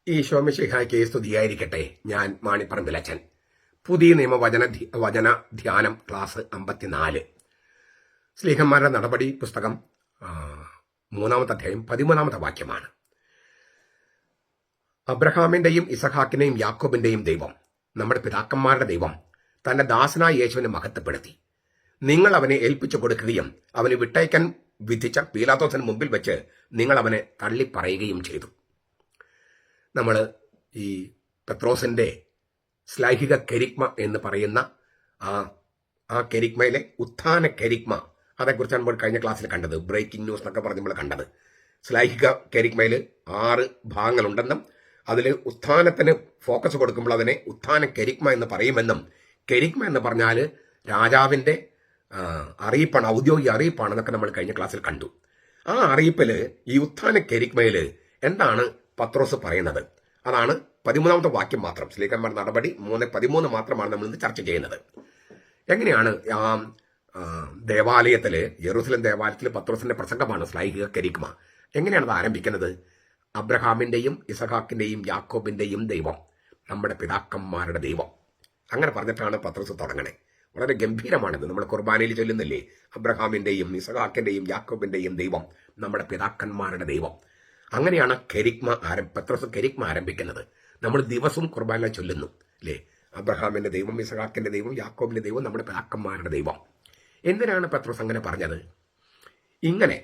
ഈശോ മിശിഹായ്ക്ക് സ്തുതിയായിരിക്കട്ടെ. ഞാൻ മാണിപ്പറമ്പിലച്ചൻ. പുതിയ വചന ധ്യാനം ക്ലാസ് 54. സ്ലീഹന്മാരുടെ നടപടി പുസ്തകം 3-ാമത്തെ അധ്യായം 13-ാമത്തെ വാക്യമാണ്. അബ്രഹാമിന്റെയും ഇസഹാക്കിന്റെയും യാക്കോബിന്റെയും ദൈവം, നമ്മുടെ പിതാക്കന്മാരുടെ ദൈവം, തന്റെ ദാസനായ യേശുവിനെ മഹത്വപ്പെടുത്തി. നിങ്ങൾ അവനെ ഏൽപ്പിച്ചു കൊടുക്കുകയും അവന് വിട്ടയക്കാൻ വിധിച്ച പീലാത്തോസിന് മുമ്പിൽ വെച്ച് നിങ്ങൾ അവനെ തള്ളിപ്പറയുകയും ചെയ്തു. നമ്മൾ ഈ പത്രോസിന്റെ ശ്ലൈഹിക കെരിഗ്മ എന്ന് പറയുന്ന ആ കെരിഗ്മയിലെ ഉത്ഥാന കെരിഗ്മ, അതേക്കുറിച്ചാണ് നമ്മൾ കഴിഞ്ഞ ക്ലാസ്സിൽ കണ്ടത്. ബ്രേക്കിംഗ് ന്യൂസ് എന്നൊക്കെ പറഞ്ഞ് നമ്മൾ കണ്ടത്. ശ്ലൈഹിക കെരിഗ്മയിൽ 6 ഭാഗങ്ങളുണ്ടെന്നും അതിൽ ഉത്ഥാനത്തിന് ഫോക്കസ് കൊടുക്കുമ്പോൾ അതിനെ ഉത്ഥാന കെരിഗ്മ എന്ന് പറയുമെന്നും, കെരിഗ്മ എന്ന് പറഞ്ഞാൽ രാജാവിന്റെ അറിയിപ്പാണ്, ഔദ്യോഗിക അറിയിപ്പാണെന്നൊക്കെ നമ്മൾ കഴിഞ്ഞ ക്ലാസ്സിൽ കണ്ടു. ആ അറിയിപ്പിൽ ഈ ഉത്ഥാന കെരിഗ്മയിൽ എന്താണ് പത്രോസ് പറയുന്നത്? അതാണ് 13-ാമത്തെ വാക്യം മാത്രം. സ്ലീഹന്മാർ നടപടി 3:13 മാത്രമാണ് നമ്മൾ ഇന്ന് ചർച്ച ചെയ്യുന്നത്. എങ്ങനെയാണ് ദേവാലയത്തില്, യെറൂസലേം ദേവാലയത്തിൽ പത്രോസിന്റെ പ്രസംഗമാണ് ശ്ലൈഹിക കെരിഗ്മ. എങ്ങനെയാണ് അത് ആരംഭിക്കുന്നത്? അബ്രഹാമിന്റെയും ഇസഹാക്കിന്റെയും യാക്കോബിന്റെയും ദൈവം, നമ്മുടെ പിതാക്കന്മാരുടെ ദൈവം, അങ്ങനെ പറഞ്ഞിട്ടാണ് പത്രോസ് തുടങ്ങണേ. വളരെ ഗംഭീരമാണിത്. നമ്മൾ കുർബാനയിൽ ചൊല്ലുന്നില്ലേ, അബ്രഹാമിന്റെയും ഇസഹാക്കിന്റെയും യാക്കോബിന്റെയും ദൈവം, നമ്മുടെ പിതാക്കന്മാരുടെ ദൈവം. അങ്ങനെയാണ് പത്രോസ് കെരിഗ്മ ആരംഭിക്കുന്നത്. നമ്മൾ ദിവസവും കുർബാന ചൊല്ലുന്നു അല്ലേ? അബ്രഹാമിന്റെ ദൈവം, ഇസഹാക്കിന്റെ ദൈവം, യാക്കോബിന്റെ ദൈവം, നമ്മുടെ പിതാക്കന്മാരുടെ ദൈവം. എന്തിനാണ് പത്രോസ് അങ്ങനെ പറഞ്ഞത്? ഇങ്ങനെ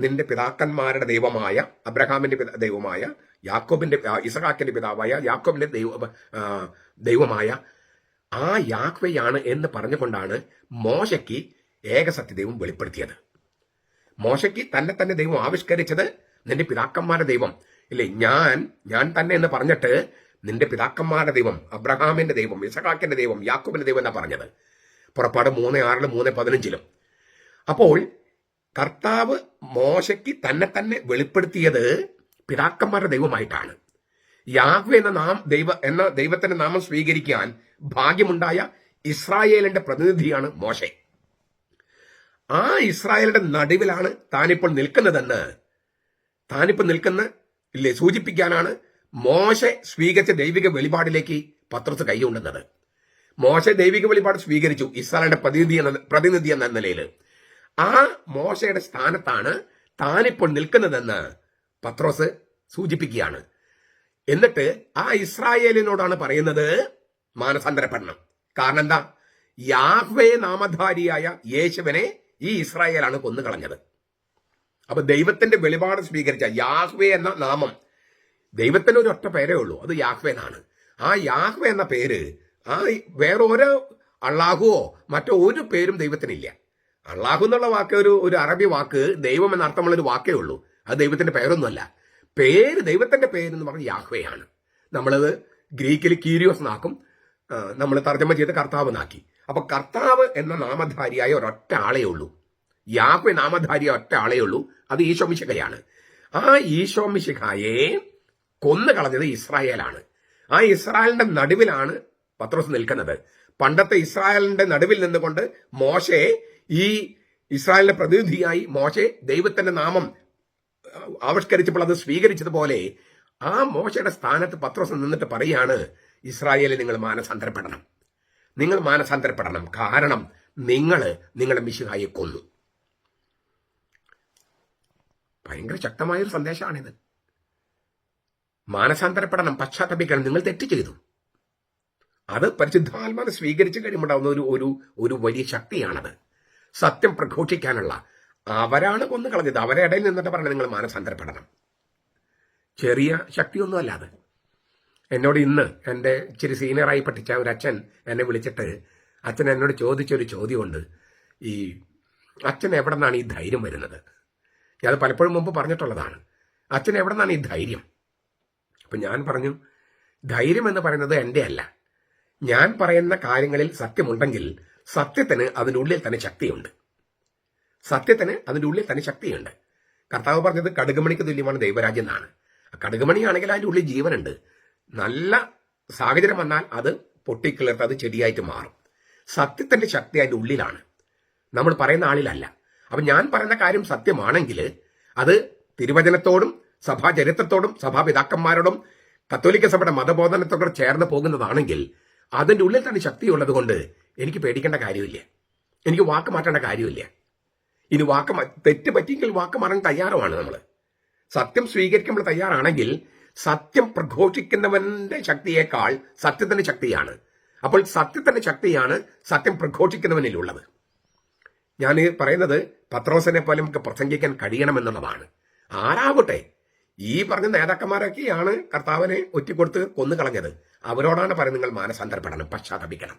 നിന്റെ പിതാക്കന്മാരുടെ ദൈവമായ അബ്രഹാമിന്റെ ദൈവമായ യാക്കോബിന്റെ, ഇസഹാക്കിന്റെ പിതാവായ യാക്കോബിന്റെ ദൈവമായ ആ യാഹ്വയാണ് എന്ന് പറഞ്ഞുകൊണ്ടാണ് മോശയ്ക്ക് ഏകസത്യദൈവം വെളിപ്പെടുത്തിയത്. മോശയ്ക്ക് തന്നെ ദൈവം ആവിഷ്കരിച്ചത് നിന്റെ പിതാക്കന്മാരുടെ ദൈവം ഇല്ലേ, ഞാൻ തന്നെ എന്ന് പറഞ്ഞിട്ട് നിന്റെ പിതാക്കന്മാരുടെ ദൈവം, അബ്രഹാമിന്റെ ദൈവം, ഇസഹാക്കിന്റെ ദൈവം, യാക്കോബിന്റെ ദൈവം എന്നാ പറഞ്ഞത്. പുറപ്പാട് 3:6, 3:15. അപ്പോൾ കർത്താവ് മോശയ്ക്ക് തന്നെ വെളിപ്പെടുത്തിയത് പിതാക്കന്മാരുടെ ദൈവമായിട്ടാണ്. യാഹ്വേ എന്ന ദൈവത്തിന്റെ നാമം സ്വീകരിക്കാൻ ഭാഗ്യമുണ്ടായ ഇസ്രായേലിന്റെ പ്രതിനിധിയാണ് മോശെ. ആ ഇസ്രായേലിന്റെ നടുവിലാണ് താനിപ്പോൾ നിൽക്കുന്ന സൂചിപ്പിക്കാനാണ് മോശെ സ്വീകരിച്ച ദൈവിക വെളിപാടിലേക്ക് പത്രോസ് കൈകൊണ്ടുന്നത്. മോശെ ദൈവിക വെളിപാട് സ്വീകരിച്ചു ഇസ്രായേലിന്റെ പ്രതിനിധി എന്ന നിലയിൽ. ആ മോശയുടെ സ്ഥാനത്താണ് താനിപ്പോൾ നിൽക്കുന്നതെന്ന് പത്രോസ് സൂചിപ്പിക്കുകയാണ്. എന്നിട്ട് ആ ഇസ്രായേലിനോടാണ് പറയുന്നത്, മാനസാന്തരപ്പെടണം. കാരണം എന്താ? യാഹ്വേ നാമധാരിയായ യേശുവിനെ ഈ ഇസ്രായേലാണ് കൊന്നുകളഞ്ഞത്. അപ്പൊ ദൈവത്തിന്റെ വെളിപാട് സ്വീകരിച്ച യാഹ്വേ എന്ന നാമം, ദൈവത്തിന് ഒരു ഒറ്റ പേരേ ഉള്ളൂ, അത് യാഹ്വേനാണ്. ആ യാഹ്വേ എന്ന പേര് വേറെ ഒരു അള്ളാഹുവോ മറ്റോ ഒരു പേരും ദൈവത്തിനില്ല. അള്ളാഹു എന്നുള്ള വാക്ക് ഒരു അറബി വാക്ക്, ദൈവം എന്ന അർത്ഥമുള്ളൊരു വാക്കേ ഉള്ളൂ. അത് ദൈവത്തിന്റെ പേരൊന്നുമല്ല. ദൈവത്തിന്റെ പേരെന്ന് പറഞ്ഞ യാഹ്വേയാണ്. നമ്മളത് ഗ്രീക്കിൽ കീരിയോസ് നാക്കും, നമ്മൾ തർജ്ജമ ചെയ്ത് കർത്താവ് നാക്കി. അപ്പൊ കർത്താവ് എന്ന നാമധാരിയായ ഒരൊറ്റ ആളേ ഉള്ളൂ, യാഹ്വേ നാമധാരിയായ ഒറ്റ ആളേ ഉള്ളൂ, അത് ഈശോ മിശിഹയാണ്. ആ ഈശോ മിശിഹായെ കൊന്നു കളഞ്ഞത് ഇസ്രായേലാണ്. ആ ഇസ്രായേലിന്റെ നടുവിലാണ് പത്രോസ് നിൽക്കുന്നത്. പണ്ടത്തെ ഇസ്രായേലിന്റെ നടുവിൽ നിന്നുകൊണ്ട് മോശെ, ഈ ഇസ്രായേലിന്റെ പ്രതിനിധിയായി മോശെ ദൈവത്തിന്റെ നാമം ആവിഷ്കരിച്ചപ്പോൾ അത് സ്വീകരിച്ചതുപോലെ ആ മോശയുടെ സ്ഥാനത്ത് പത്രോസ് നിന്നിട്ട് പറയാണ്, ഇസ്രായേലിൽ നിങ്ങൾ മാനസാന്തരപ്പെടണം, കാരണം നിങ്ങളുടെ മിശിഹായെ കൊന്നു. ഭയങ്കര ശക്തമായൊരു സന്ദേശമാണിത്. മാനസാന്തരപ്പെടണം, പശ്ചാത്തപിക്കണം, നിങ്ങൾ തെറ്റ് ചെയ്തു. അത് പരിശുദ്ധാത്മാവിനെ സ്വീകരിച്ചു കഴിയുമ്പോണ്ടാവുന്ന ഒരു വലിയ ശക്തിയാണത്. സത്യം പ്രഘോഷിക്കാനുള്ള അവരാണ് കൊന്നു കളഞ്ഞത്. അവരെ ഇടയിൽ നിന്നിട്ട് പറഞ്ഞത് നിങ്ങൾ മാനസാന്തരപ്പെടണം. ചെറിയ ശക്തിയൊന്നുമല്ല അത്. എന്നോട് ഇന്ന് എൻ്റെ ഇച്ചിരി സീനിയറായി പഠിച്ച ഒരു അച്ഛൻ എന്നെ വിളിച്ചിട്ട് അച്ഛൻ എന്നോട് ചോദിച്ചൊരു ചോദ്യമുണ്ട്. ഈ അച്ഛൻ എവിടെ നിന്നാണ് ഈ ധൈര്യം വരുന്നത്? ഞാനത് പലപ്പോഴും മുമ്പ് പറഞ്ഞിട്ടുള്ളതാണ്. അച്ഛൻ എവിടെ നിന്നാണ് ഈ ധൈര്യം? അപ്പം ഞാൻ പറഞ്ഞു, ധൈര്യം എന്ന് പറയുന്നത് എൻ്റെ അല്ല. ഞാൻ പറയുന്ന കാര്യങ്ങളിൽ സത്യമുണ്ടെങ്കിൽ സത്യത്തിന് അതിൻ്റെ ഉള്ളിൽ തന്നെ ശക്തിയുണ്ട്. കർത്താവ് പറഞ്ഞത് കടുകുമണിക്ക് തുല്യമാണ് ദൈവരാജ്യം എന്നാണ്. കടുകുമണിയാണെങ്കിൽ അതിൻ്റെ ഉള്ളിൽ ജീവനുണ്ട്. നല്ല സാഹചര്യം വന്നാൽ അത് പൊട്ടിക്കിളർത്ത് അത് ചെടിയായിട്ട് മാറും. സത്യത്തിന്റെ ശക്തി അതിൻ്റെ ഉള്ളിലാണ്, നമ്മൾ പറയുന്ന ആളിലല്ല. അപ്പൊ ഞാൻ പറയുന്ന കാര്യം സത്യമാണെങ്കിൽ അത് തിരുവചനത്തോടും സഭാചരിത്രത്തോടും സഭാപിതാക്കന്മാരോടും കത്തോലിക്ക സഭയുടെ മതബോധനത്തോടെ ചേർന്ന് പോകുന്നതാണെങ്കിൽ അതിൻ്റെ ഉള്ളിൽ തന്നെ ശക്തിയുള്ളത് കൊണ്ട് എനിക്ക് പേടിക്കേണ്ട കാര്യമില്ല, എനിക്ക് വാക്ക് മാറ്റേണ്ട കാര്യമില്ല. ഇനി തെറ്റ് പറ്റിയെങ്കിൽ വാക്ക് മാറാൻ തയ്യാറുമാണ് നമ്മൾ. സത്യം സ്വീകരിക്കാൻ നമ്മൾ തയ്യാറാണെങ്കിൽ സത്യം പ്രഘോഷിക്കുന്നവന്റെ ശക്തിയേക്കാൾ സത്യത്തിന്റെ ശക്തിയാണ്. അപ്പോൾ സത്യത്തിന്റെ ശക്തിയാണ് സത്യം പ്രഘോഷിക്കുന്നവനിലുള്ളത്. ഞാൻ പറയുന്നത് പത്രോസിനെ പോലെ നമുക്ക് പ്രസംഗിക്കാൻ കഴിയണമെന്നുള്ളതാണ്. ആരാകട്ടെ, ഈ പറഞ്ഞ നേതാക്കന്മാരൊക്കെയാണ് കർത്താവിനെ ഒറ്റിക്കൊടുത്ത് കൊന്നുകളഞ്ഞത്. അവരോടാണ് പറയുന്നത്, നിങ്ങൾ മാനസാന്തരപ്പെടണം, പശ്ചാത്തപിക്കണം.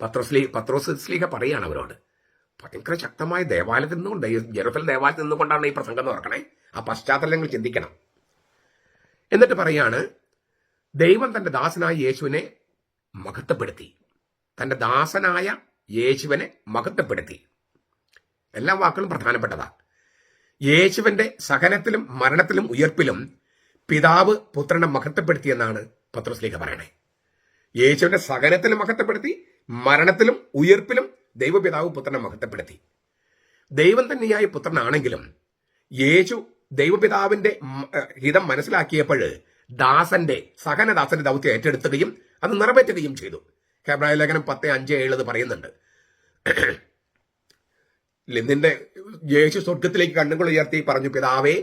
പത്രോസ് സ്ലീഹ പറയാണ് അവരോട്. ഭയങ്കര ശക്തമായ ദേവാലയത്തിൽ നിന്നുകൊണ്ട്, ജെറുസലേം ദേവാലയത്തിൽ നിന്നുകൊണ്ടാണ് ഈ പ്രസംഗം എന്ന് ഓർക്കണേ. ആ പശ്ചാത്തലങ്ങൾ ചിന്തിക്കണം. എന്നിട്ട് പറയാണ്, ദൈവം തന്റെ ദാസനായ യേശുവിനെ മഹത്വപ്പെടുത്തി. തന്റെ ദാസനായ യേശുവിനെ മഹത്വപ്പെടുത്തി. എല്ലാ വാക്കുകളും പ്രധാനപ്പെട്ടതാ. യേശുവിന്റെ സഹനത്തിലും മരണത്തിലും ഉയർപ്പിലും പിതാവ് പുത്രനെ മഹത്വപ്പെടുത്തിയെന്നാണ് പത്രോസ് പറയണേ. യേശുവിന്റെ സഹനത്തിലും മഹത്വപ്പെടുത്തി, മരണത്തിലും ഉയർപ്പിലും ദൈവപിതാവ് പുത്രനെ മഹത്വപ്പെടുത്തി. ദൈവം തന്നെയായ പുത്രനാണെങ്കിലും യേശു ദൈവപിതാവിന്റെ ഹിതം മനസ്സിലാക്കിയപ്പോൾ സഹനദാസന്റെ ദൗത്യം ഏറ്റെടുത്തുകയും അത് നിറവേറ്റുകയും ചെയ്തു. ഹെബ്രായ ലേഖനം 10:5-7 പറയുന്നുണ്ട്. നിന്റെ യേശു സ്വർഗത്തിലേക്ക് കണ്ണുകൾ ഉയർത്തി പറഞ്ഞു, പിതാവേ,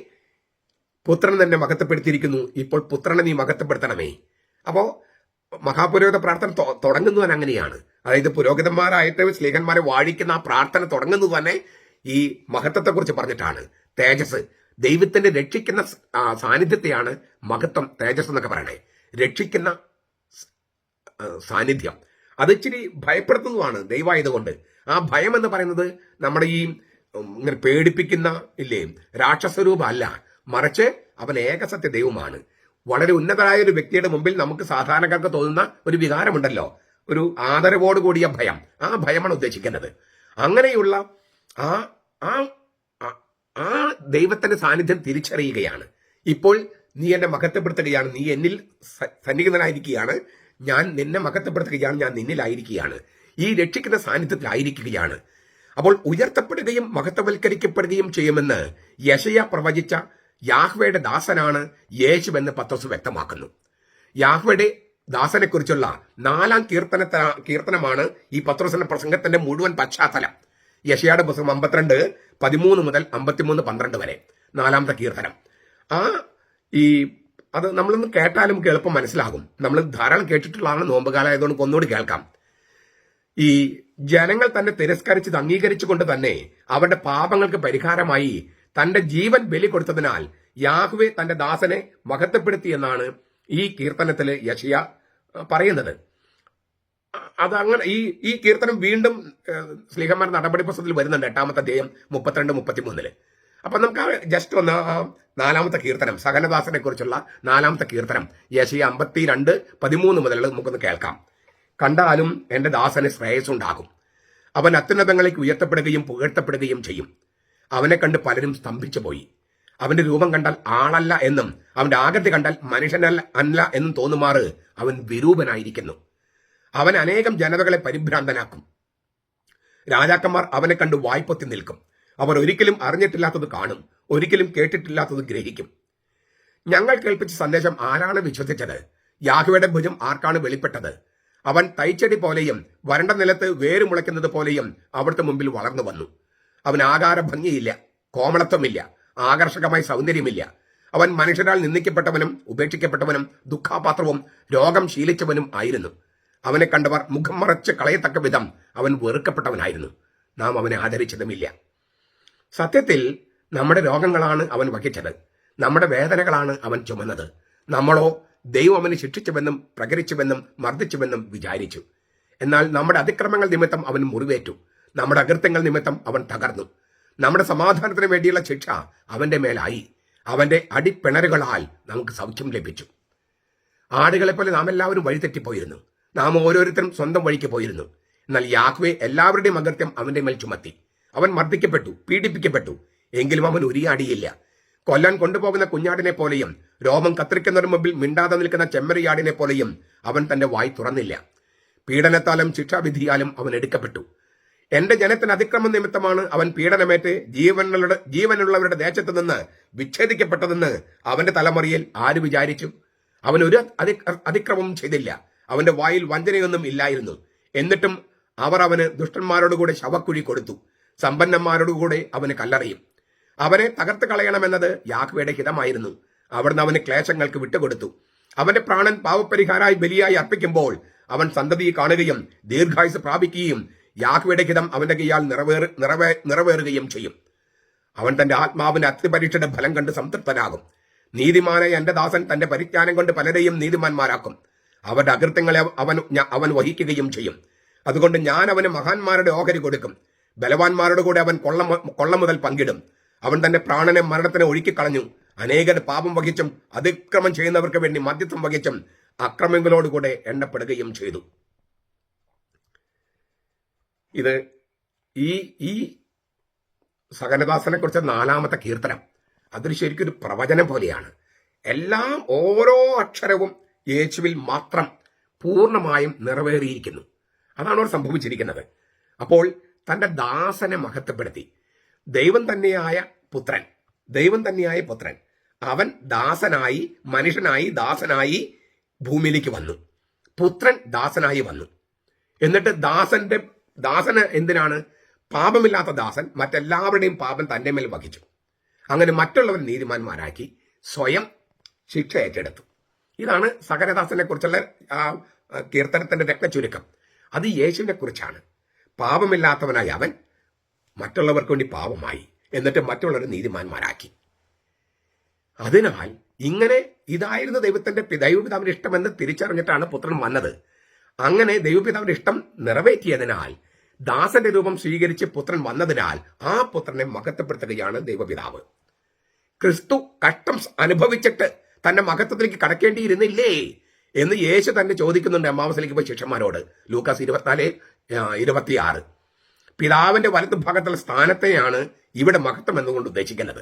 പുത്രൻ തന്നെ മഹത്വപ്പെടുത്തിയിരിക്കുന്നു, ഇപ്പോൾ പുത്രനെ നീ മഹത്വപ്പെടുത്തണമേ. അപ്പോ മഹാപുരോഹിത പ്രാർത്ഥന തുടങ്ങുന്നത് അങ്ങനെയാണ്. അതായത് പുരോഹിതന്മാരായിട്ട് സ്ലീഹന്മാരെ വാഴിക്കുന്ന ആ പ്രാർത്ഥന തുടങ്ങുന്നത് തന്നെ ഈ മഹത്വത്തെക്കുറിച്ച് പറഞ്ഞിട്ടാണ്. തേജസ്, ദൈവത്തിന്റെ രക്ഷിക്കുന്ന സാന്നിധ്യത്തെയാണ് മഹത്വം, തേജസ് എന്നൊക്കെ പറയണേ. രക്ഷിക്കുന്ന സാന്നിധ്യം അത് ഇച്ചിരി ഭയപ്പെടുത്തുന്നതാണ് ദൈവമായതുകൊണ്ട്. ആ ഭയം എന്ന് പറയുന്നത് നമ്മുടെ ഈ ഇങ്ങനെ പേടിപ്പിക്കുന്ന രാക്ഷസരൂപം അല്ല, മറിച്ച് അവൻ ഏകസത്യ ദൈവമാണ്. വളരെ ഉന്നതരായ ഒരു വ്യക്തിയുടെ മുമ്പിൽ നമുക്ക് സാധാരണക്കാർക്ക് തോന്നുന്ന ഒരു വികാരമുണ്ടല്ലോ, ഒരു ആദരവോട് കൂടിയ ഭയം. ആ ഭയമാണ് ഉദ്ദേശിക്കുന്നത്. അങ്ങനെയുള്ള ആ ആ ആ ദൈവത്തിന്റെ സാന്നിധ്യം തിരിച്ചറിയുകയാണ്. ഇപ്പോൾ നീ എന്നെ മഹത്വപ്പെടുത്തുകയാണ്, നീ എന്നിൽ സന്നിഹിതനായിരിക്കുകയാണ്, ഞാൻ നിന്നെ മഹത്വപ്പെടുത്തുകയാണ്, ഞാൻ നിന്നിലായിരിക്കുകയാണ്, ഈ രക്ഷിക്കുന്ന സാന്നിധ്യത്തിലായിരിക്കുകയാണ്. അപ്പോൾ ഉയർത്തപ്പെടുകയും മഹത്വവൽക്കരിക്കപ്പെടുകയും ചെയ്യുമെന്ന് യെശയ്യാ പ്രവചിച്ച യാഹ്വയുടെ ദാസനാണ് യേശുവെന്ന് പത്രോസ് വ്യക്തമാക്കുന്നു. യാഹ്വയുടെ ദാസനെ കുറിച്ചുള്ള 4-ാം കീർത്തനമാണ് ഈ പത്രോസിന്റെ പ്രസംഗത്തിന്റെ മുഴുവൻ പശ്ചാത്തലം. യെശയ്യായുടെ പുസ്തകം 52:13 മുതൽ 53:12 വരെ 4-ാമത്തെ കീർത്തനം. അത് നമ്മളൊന്ന് കേട്ടാലും നമുക്ക് എളുപ്പം മനസ്സിലാകും. നമ്മൾ ധാരാളം കേട്ടിട്ടുള്ളതാണ്, നോമ്പുകാലമായതുകൊണ്ട് ഒന്നുകൂടി കേൾക്കാം. ഈ ജനങ്ങൾ തന്നെ തിരസ്കരിച്ചത് അംഗീകരിച്ചുകൊണ്ട് തന്നെ അവരുടെ പാപങ്ങൾക്ക് പരിഹാരമായി തന്റെ ജീവൻ ബലി കൊടുത്തതിനാൽ യാഹ്വേ തന്റെ ദാസനെ മഹത്വപ്പെടുത്തി എന്നാണ് ഈ കീർത്തനത്തിൽ യെശയ്യാ പറയുന്നത്. അതങ്ങനെ ഈ കീർത്തനം വീണ്ടും സ്ലീഹന്മാർ നടപടി പുസ്തകത്തിൽ വരുന്നുണ്ട്, 8-ാമത്തെ അധ്യായം 32-33. അപ്പൊ നമുക്ക് ജസ്റ്റ് ഒന്ന് 4-ാമത്തെ കീർത്തനം, സഹനദാസനെ കുറിച്ചുള്ള 4-ാമത്തെ കീർത്തനം യെശയ്യാ 52:13 മുതൽ നമുക്കൊന്ന് കേൾക്കാം. കണ്ടാലും എന്റെ ദാസന് ശ്രേയസ്സുണ്ടാകും, അവൻ അത്യുന്നതങ്ങളിലേക്ക് ഉയർത്തപ്പെടുകയും പുകഴ്ത്തപ്പെടുകയും ചെയ്യും. അവനെ കണ്ട് പലരും സ്തംഭിച്ചു പോയി. അവന്റെ രൂപം കണ്ടാൽ ആളല്ല എന്നും അവന്റെ ആകൃതി കണ്ടാൽ മനുഷ്യനല്ല എന്നും തോന്നുമാറ് അവൻ വിരൂപനായിരിക്കുന്നു. അവൻ അനേകം ജനതകളെ പരിഭ്രാന്തനാക്കും. രാജാക്കന്മാർ അവനെ കണ്ട് വായ്പൊത്തി നിൽക്കും. അവർ ഒരിക്കലും അറിഞ്ഞിട്ടില്ലാത്തത് കാണും, ഒരിക്കലും കേട്ടിട്ടില്ലാത്തത് ഗ്രഹിക്കും. ഞങ്ങൾ കേൾപ്പിച്ച സന്ദേശം ആരാണ് വിശ്വസിച്ചത്? യാഹ്വയുടെ ഭുജം ആർക്കാണ് വെളിപ്പെട്ടത്? അവൻ തൈച്ചെടി പോലെയും വരണ്ട നിലത്ത് വേര് മുളയ്ക്കുന്നത് പോലെയും അവിടുത്തെ മുമ്പിൽ വളർന്നു വന്നു. അവൻ ആകാര ഭംഗിയില്ല, കോമളത്വമില്ല, ആകർഷകമായ സൗന്ദര്യമില്ല. അവൻ മനുഷ്യരാൽ നിന്ദിക്കപ്പെട്ടവനും ഉപേക്ഷിക്കപ്പെട്ടവനും ദുഃഖാപാത്രവും രോഗം ശീലിച്ചവനും ആയിരുന്നു. അവനെ കണ്ടവർ മുഖം മറച്ച് കളയത്തക്ക വിധം അവൻ വെറുക്കപ്പെട്ടവനായിരുന്നു. നാം അവനെ ആദരിച്ചതുമില്ല. സത്യത്തിൽ നമ്മുടെ രോഗങ്ങളാണ് അവൻ വഹിച്ചത്, നമ്മുടെ വേദനകളാണ് അവൻ ചുമന്നത്. നമ്മളോ ദൈവം അവനെ ശിക്ഷിച്ചുവെന്നും പ്രകരിച്ചുവെന്നും മർദ്ദിച്ചുവെന്നും വിചാരിച്ചു. എന്നാൽ നമ്മുടെ അതിക്രമങ്ങൾ നിമിത്തം അവൻ മുറിവേറ്റു, നമ്മുടെ അകൃത്യങ്ങൾ നിമിത്തം അവൻ തകർന്നു. നമ്മുടെ സമാധാനത്തിന് വേണ്ടിയുള്ള ശിക്ഷ അവന്റെ മേലായി, അവന്റെ അടിപ്പിണരുകളാൽ നമുക്ക് സൗഖ്യം ലഭിച്ചു. ആടുകളെപ്പോലെ നാം എല്ലാവരും വഴിതെറ്റിപ്പോയിരുന്നു, നാം ഓരോരുത്തരും സ്വന്തം വഴിക്ക് പോയിരുന്നു. എന്നാൽ യാഹ്വേ എല്ലാവരുടെയും അകൃത്യം അവന്റെ മേൽ ചുമത്തി. അവൻ മർദ്ദിക്കപ്പെട്ടു, പീഡിപ്പിക്കപ്പെട്ടു, എങ്കിലും അവൻ ഉരിയാടിയില്ല. കൊല്ലാൻ കൊണ്ടുപോകുന്ന കുഞ്ഞാടിനെ പോലെയും രോമം കത്തിരിക്കുന്നതിന് മുമ്പിൽ മിണ്ടാതെ നിൽക്കുന്ന ചെമ്മരിയാടിനെ പോലെയും അവൻ തന്റെ വായ് തുറന്നില്ല. പീഡനത്താലും ശിക്ഷാവിധിയാലും അവൻ എടുക്കപ്പെട്ടു. എന്റെ ജനത്തിന് അതിക്രമം നിമിത്തമാണ് അവൻ പീഡനമേറ്റ് ജീവനുള്ളവരുടെ ദേശത്തു നിന്ന് വിച്ഛേദിക്കപ്പെട്ടതെന്ന് അവന്റെ തലമുറയിൽ ആര് വിചാരിച്ചു? അവനൊരു അതിക്രമവും ചെയ്തില്ല. അവന്റെ വായിൽ വഞ്ചനയൊന്നും ഇല്ലായിരുന്നു. എന്നിട്ടും അവർ അവന് ദുഷ്ടന്മാരോടുകൂടെ ശവക്കുഴി കൊടുത്തു. സമ്പന്നന്മാരോടുകൂടെ അവന് കല്ലറിയും. അവനെ തകർത്ത് കളയണമെന്നത് യാഹ്വേയുടെ ഹിതമായിരുന്നു. അവിടുന്ന് അവന് ക്ലേശങ്ങൾക്ക് വിട്ടുകൊടുത്തു. അവന്റെ പ്രാണൻ പാവപരിഹാരായി ബലിയായി അർപ്പിക്കുമ്പോൾ അവൻ സന്തതിയെ കാണുകയും ദീർഘായുസ് പ്രാപിക്കുകയും യാഹ്വേയുടെ ഹിതം അവന്റെ കൈയാൽ നിറവേറുകയും ചെയ്യും. അവൻ തന്റെ ആത്മാവിന്റെ അത്യപരീക്ഷയുടെ ഫലം കണ്ട് സംതൃപ്തനാകും. നീതിമാനായ എന്റെ ദാസൻ തന്റെ പരിജ്ഞാനം കൊണ്ട് പലരെയും നീതിമാന്മാരാക്കും. അവരുടെ അകൃത്യങ്ങളെ അവൻ വഹിക്കുകയും ചെയ്യും. അതുകൊണ്ട് ഞാൻ അവന് മഹാന്മാരുടെ ഓഹരി കൊടുക്കും. ബലവാന്മാരുടെ കൂടെ അവൻ കൊള്ള മുതൽ പങ്കിടും. അവൻ തന്റെ പ്രാണനെ മരണത്തിന് ഒഴുക്കിക്കളഞ്ഞു. അനേകർ പാപം വഹിച്ചും അതിക്രമം ചെയ്യുന്നവർക്ക് വേണ്ടി മധ്യസ്ഥം വഹിച്ചും അക്രമങ്ങളോടുകൂടെ എണ്ണപ്പെടുകയും ചെയ്തു. ഇത് ഈ സകലദാസനെ കുറിച്ച് 4-ാമത്തെ കീർത്തനം. അതൊരു ശരിക്കൊരു പ്രവചനം പോലെയാണ്. എല്ലാം ഓരോ അക്ഷരവും യേശുവിൽ മാത്രം പൂർണ്ണമായും നിറവേറിയിരിക്കുന്നു. അതാണ് അവർ സംഭവിച്ചിരിക്കുന്നത്. അപ്പോൾ തന്റെ ദാസനെ മഹത്വപ്പെടുത്തി. ദൈവം തന്നെയായ പുത്രൻ അവൻ ദാസനായി, മനുഷ്യനായി, ദാസനായി ഭൂമിയിലേക്ക് വന്നു. പുത്രൻ ദാസനായി വന്നു. എന്നിട്ട് ദാസന് എന്തിനാണ്? പാപമില്ലാത്ത ദാസൻ മറ്റെല്ലാവരുടെയും പാപം തന്റെ മേൽ വഹിച്ചു. അങ്ങനെ മറ്റുള്ളവർ നീതിമാന്മാരാക്കി സ്വയം ശിക്ഷ ഏറ്റെടുത്തു. ഇതാണ് സകലദാസനെ കുറിച്ചുള്ള കീർത്തനത്തിന്റെ രത്നചുരുക്കം. അത് യേശുവിനെ കുറിച്ചാണ്. പാപമില്ലാത്തവനായി അവൻ മറ്റുള്ളവർക്ക് വേണ്ടി പാപമായി, എന്നിട്ട് മറ്റുള്ളവരെ നീതിമാന്മാരാക്കി. അതിനാൽ ഇങ്ങനെ ഇതായിരുന്നു ദൈവപിതാവിന്റെ ഇഷ്ടമെന്ന് തിരിച്ചറിഞ്ഞിട്ടാണ് പുത്രൻ വന്നത്. അങ്ങനെ ദൈവപിതാവിന്റെ ഇഷ്ടം നിറവേറ്റിയതിനാൽ, ദാസന്റെ രൂപം സ്വീകരിച്ച് പുത്രൻ വന്നതിനാൽ ആ പുത്രനെ മഹത്വപ്പെടുത്തുകയാണ് ദൈവപിതാവ്. ക്രിസ്തു കഷ്ടം അനുഭവിച്ചിട്ട് തന്റെ മഹത്വത്തിലേക്ക് കടക്കേണ്ടിയിരുന്നില്ലേ എന്ന് യേശു തന്നെ ചോദിക്കുന്നുണ്ട് എമ്മാവസിലേക്ക് പോയി ശിഷ്യന്മാരോട്. ലൂക്കാസ് 24:26. പിതാവിന്റെ വലതു ഭാഗത്തുള്ള സ്ഥാനത്തെയാണ് ഇവിടെ മഹത്വം എന്നുകൊണ്ട് ഉദ്ദേശിക്കുന്നത്.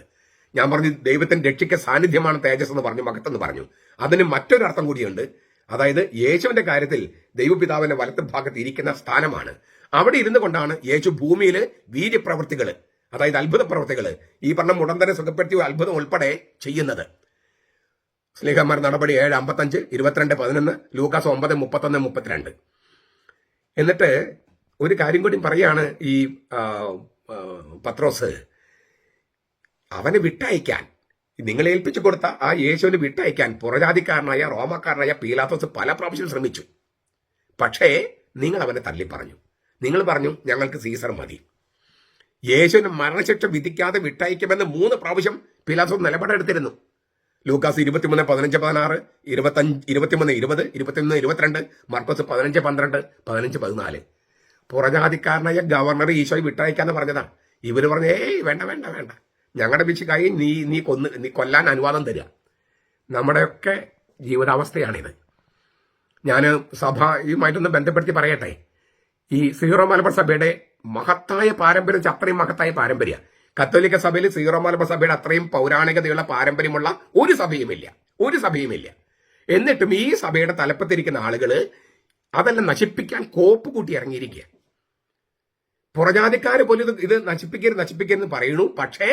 ഞാൻ പറഞ്ഞു ദൈവത്തിന്റെ രക്ഷിക്ക സാന്നിധ്യമാണ് തേജസ് എന്ന് പറഞ്ഞു, മഹത്വം എന്ന് പറഞ്ഞു. അതിന് മറ്റൊരർത്ഥം കൂടിയുണ്ട്. അതായത് യേശുവിന്റെ കാര്യത്തിൽ ദൈവപിതാവിന്റെ വലതു ഭാഗത്ത് ഇരിക്കുന്ന സ്ഥാനമാണ്. അവിടെ ഇരുന്നു കൊണ്ടാണ് യേശു ഭൂമിയിൽ വീര്യപ്രവൃത്തികൾ, അതായത് അത്ഭുത പ്രവൃത്തികൾ, ഈ പറഞ്ഞ മുടന്തനെ സുഖപ്പെടുത്തിയ അത്ഭുതം ഉൾപ്പെടെ ചെയ്യുന്നത്. സ്ലീഹന്മാർ നടപടി 7:55, 22:11, ലൂക്കാസ് 9:31-32. എന്നിട്ട് ഒരു കാര്യം കൂടി പറയാണ് ഈ പത്രോസ്, അവനെ വിട്ടയക്കാൻ, നിങ്ങളെ ഏൽപ്പിച്ചു കൊടുത്ത ആ യേശുവിനെ വിട്ടയക്കാൻ പുറജാതിക്കാരനായ റോമക്കാരനായ പീലാത്തോസ് പല പ്രാവശ്യം ശ്രമിച്ചു. പക്ഷേ നിങ്ങൾ അവനെ തള്ളിപ്പറഞ്ഞു. നിങ്ങൾ പറഞ്ഞു ഞങ്ങൾക്ക് സീസർ മതി. യേശുവിന് മരണശിക്ഷ വിധിക്കാതെ വിട്ടയക്കുമെന്ന് 3 പ്രാവശ്യം പീലാത്തോസ് നിലപാടെടുത്തിരുന്നു. ലൂക്കാസ് 23:15-16, 23:20, 21:22, മർക്കോസ് 15:12, 15:14. പുറജാതിക്കാരനായ ഗവർണർ ഈശോയെ വിട്ടയക്കാന്ന് പറഞ്ഞതാ. ഇവര് പറഞ്ഞ വേണ്ട വേണ്ട വേണ്ട, ഞങ്ങളുടെ പിശുക്കായി നീ കൊല്ലാൻ അനുവാദം തരിക. നമ്മുടെയൊക്കെ ജീവിതാവസ്ഥയാണിത്. ഞാൻ സഭയുമായിട്ടൊന്ന് ബന്ധപ്പെടുത്തി പറയട്ടെ. ഈ സീറോ മലബാർ സഭയുടെ മഹത്തായ പാരമ്പര്യം, അത്രയും മഹത്തായ പാരമ്പര്യ. കത്തോലിക്ക സഭയിൽ സീറോ മലബാർ സഭയുടെ അത്രയും പൗരാണികതയുള്ള പാരമ്പര്യമുള്ള ഒരു സഭയുമില്ല. എന്നിട്ടും ഈ സഭയുടെ തലപ്പത്തിരിക്കുന്ന ആളുകള് അതെല്ലാം നശിപ്പിക്കാൻ കോപ്പ് കൂട്ടി ഇറങ്ങിയിരിക്കുക. പുറജാതിക്കാര് പോലും ഇത് നശിപ്പിക്കരുന്ന് പറയുന്നു. പക്ഷേ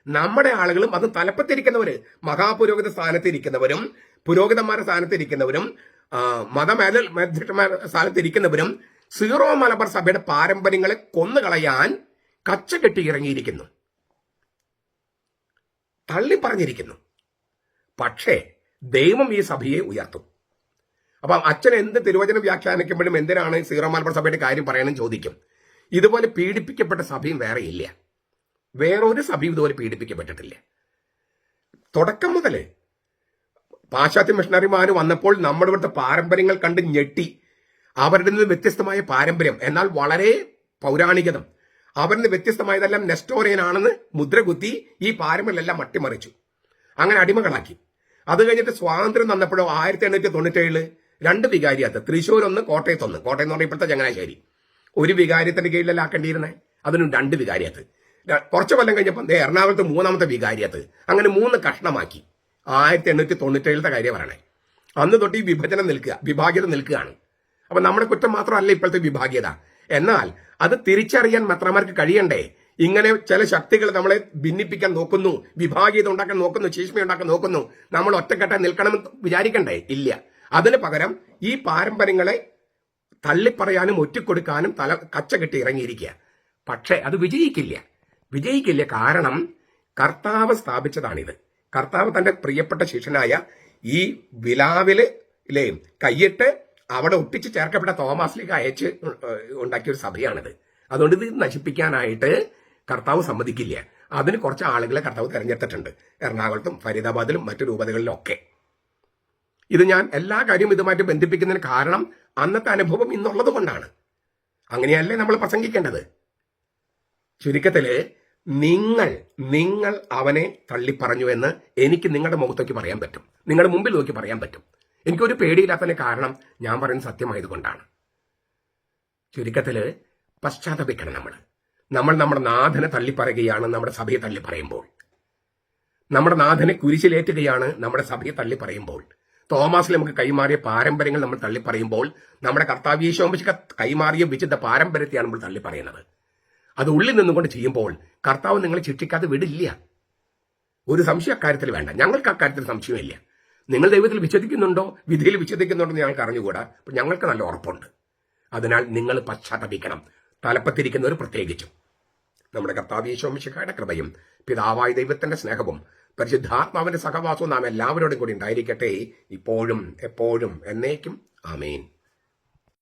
നമ്മുടെ ആളുകളും അത് തലപ്പത്തിരിക്കുന്നവര്, മഹാപുരോഹിത സ്ഥാനത്തിരിക്കുന്നവരും പുരോഹിതന്മാരുടെ സ്ഥാനത്തിരിക്കുന്നവരും മതമേധന്മാരുടെ സ്ഥാനത്തിരിക്കുന്നവരും സീറോ മലബാർ സഭയുടെ പാരമ്പര്യങ്ങളെ കൊന്നുകളയാൻ കച്ചകെട്ടി ഇറങ്ങിയിരിക്കുന്നു, തള്ളിപ്പറഞ്ഞിരിക്കുന്നു. പക്ഷേ ദൈവം ഈ സഭയെ ഉയർത്തും. അപ്പം അച്ഛൻ എന്ത് തിരുവചനം വ്യാഖ്യാനിക്കുമ്പോഴും എന്തിനാണ് സീറോ മലബാർ സഭയുടെ കാര്യം പറയണം ചോദിക്കും. ഇതുപോലെ പീഡിപ്പിക്കപ്പെട്ട സഭയും വേറെ ഇല്ല. വേറൊരു സഭയും ഇതുപോലെ പീഡിപ്പിക്കപ്പെട്ടിട്ടില്ല. തുടക്കം മുതൽ പാശ്ചാത്യ മിഷണറിമാർ വന്നപ്പോൾ നമ്മുടെ ഇവിടുത്തെ പാരമ്പര്യങ്ങൾ കണ്ട് ഞെട്ടി. അവരുടെ നിന്ന് വ്യത്യസ്തമായ പാരമ്പര്യം, എന്നാൽ വളരെ പൗരാണികതം, അവരിൽ നിന്ന് വ്യത്യസ്തമായതെല്ലാം നെസ്റ്റോറിയനാണെന്ന് മുദ്രകുത്തി ഈ പാരമ്പര്യമെല്ലാം അട്ടിമറിച്ചു. അങ്ങനെ അടിമകളാക്കി. അത് കഴിഞ്ഞിട്ട് സ്വാതന്ത്ര്യം തന്നപ്പോഴോ 1897 2 വികാരിയത്ത്, തൃശ്ശൂർ 1, കോട്ടയത്ത് 1. കോട്ടയം എന്ന് പറഞ്ഞാൽ ഇപ്പോഴത്തെ ചങ്ങനാശ്ശേരി. ഒരു വികാരിയത്തിന്റെ കീഴിലല്ല ആക്കേണ്ടിയിരുന്നേ, അതിനും 2 വികാരിയത്ത്. കുറച്ചു കൊല്ലം കഴിഞ്ഞപ്പോൾ എറണാകുളത്ത് 3ാമത്തെ വികാരിയത്ത്. അങ്ങനെ 3 കഷ്ണമാക്കി. 1897 കാര്യം പറയണേ. അന്ന് തൊട്ട് ഈ വിഭാഗ്യത നിൽക്കുകയാണ്. അപ്പൊ നമ്മുടെ കുറ്റം മാത്രമല്ല ഇപ്പോഴത്തെ വിഭാഗ്യത. എന്നാൽ അത് തിരിച്ചറിയാൻ മെത്രാന്മാർക്ക് കഴിയണ്ടേ? ഇങ്ങനെ ചില ശക്തികൾ നമ്മളെ ഭിന്നിപ്പിക്കാൻ നോക്കുന്നു, വിഭാഗീയത ഉണ്ടാക്കാൻ നോക്കുന്നു, ചീഷ്മ ഉണ്ടാക്കാൻ നോക്കുന്നു. നമ്മൾ ഒറ്റക്കെട്ടായി നിൽക്കണമെന്ന് വിചാരിക്കണ്ടേ? ഇല്ല. അതിന് പകരം ഈ പാരമ്പര്യങ്ങളെ തള്ളിപ്പറയാനും ഒറ്റിക്കൊടുക്കാനും കച്ച കെട്ടി ഇറങ്ങിയിരിക്കുക. പക്ഷേ അത് വിജയിക്കില്ല. കാരണം കർത്താവ് സ്ഥാപിച്ചതാണിത്. കർത്താവ് തന്റെ പ്രിയപ്പെട്ട ശിഷ്യനായ ഈ വിലാവില് കൈയിട്ട് അവിടെ ഒട്ടിച്ച് ചേർക്കപ്പെട്ട തോമാസിലേക്ക് അയച്ച് ഉണ്ടാക്കിയ ഒരു സഭയാണിത്. അതുകൊണ്ട് ഇത് നശിപ്പിക്കാനായിട്ട് കർത്താവ് സമ്മതിക്കില്ല. അതിന് കുറച്ച് ആളുകളെ കർത്താവ് തെരഞ്ഞെടുത്തിട്ടുണ്ട്, എറണാകുളത്തും ഫരീദാബാദിലും മറ്റു രൂപതകളിലും ഒക്കെ. ഇത് ഞാൻ എല്ലാ കാര്യവും ഇതുമായിട്ട് ബന്ധിപ്പിക്കുന്നതിന് കാരണം അന്നത്തെ അനുഭവം ഇന്നുള്ളത് കൊണ്ടാണ്. അങ്ങനെയല്ലേ നമ്മൾ പ്രസംഗിക്കേണ്ടത്? ചുരുക്കത്തില് നിങ്ങൾ അവനെ തള്ളിപ്പറഞ്ഞു എന്ന് എനിക്ക് നിങ്ങളുടെ മുഖത്തേക്ക് പറയാൻ പറ്റും, നിങ്ങളുടെ മുമ്പിൽ നോക്കി പറയാൻ പറ്റും. എനിക്കൊരു പേടിയില്ലാത്തതിന് കാരണം ഞാൻ പറയുന്നത് സത്യമായതുകൊണ്ടാണ്. ചുരുക്കത്തില് പശ്ചാത്തപിക്കണം. നമ്മൾ നമ്മുടെ നാഥനെ തള്ളിപ്പറയുകയാണ് നമ്മുടെ സഭയെ തള്ളിപ്പറയുമ്പോൾ. നമ്മുടെ നാഥനെ കുരിശിലേറ്റുകയാണ് നമ്മുടെ സഭയെ തള്ളിപ്പറയുമ്പോൾ. തോമാസിൽ നമുക്ക് കൈമാറിയ പാരമ്പര്യങ്ങൾ നമ്മൾ തള്ളിപ്പറയുമ്പോൾ നമ്മുടെ കർത്താവ് യേശുവിന് കൈമാറിയ വിശുദ്ധ പാരമ്പര്യത്തെയാണ് നമ്മൾ തള്ളിപ്പറയുന്നത്. അത് ഉള്ളിൽ നിന്നുകൊണ്ട് ചെയ്യുമ്പോൾ കർത്താവ് നിങ്ങളെ ശിക്ഷിക്കാതെ വിടില്ല. ഒരു സംശയം അക്കാര്യത്തിൽ വേണ്ട. ഞങ്ങൾക്ക് അക്കാര്യത്തിൽ സംശയമില്ല. നിങ്ങൾ ദൈവത്തിൽ വിശ്വസിക്കുന്നുണ്ടോ, വിധിയിൽ വിശ്വസിക്കുന്നുണ്ടോ എന്ന് ഞങ്ങൾക്ക് അറിഞ്ഞുകൂടാ. അപ്പൊ ഞങ്ങൾക്ക് നല്ല ഉറപ്പുണ്ട്. അതിനാൽ നിങ്ങൾ പശ്ചാത്തപിക്കണം, തലപ്പത്തിരിക്കുന്നവർ പ്രത്യേകിച്ചും. നമ്മുടെ കർത്താവ് യേശു മിശിഹായുടെ കൃപയും പിതാവായ ദൈവത്തിന്റെ സ്നേഹവും പരിശുദ്ധാത്മാവിന്റെ സഹവാസവും നാം എല്ലാവരോടും കൂടി ഉണ്ടായിരിക്കട്ടെ, ഇപ്പോഴും എപ്പോഴും എന്നേക്കും. ആമേൻ.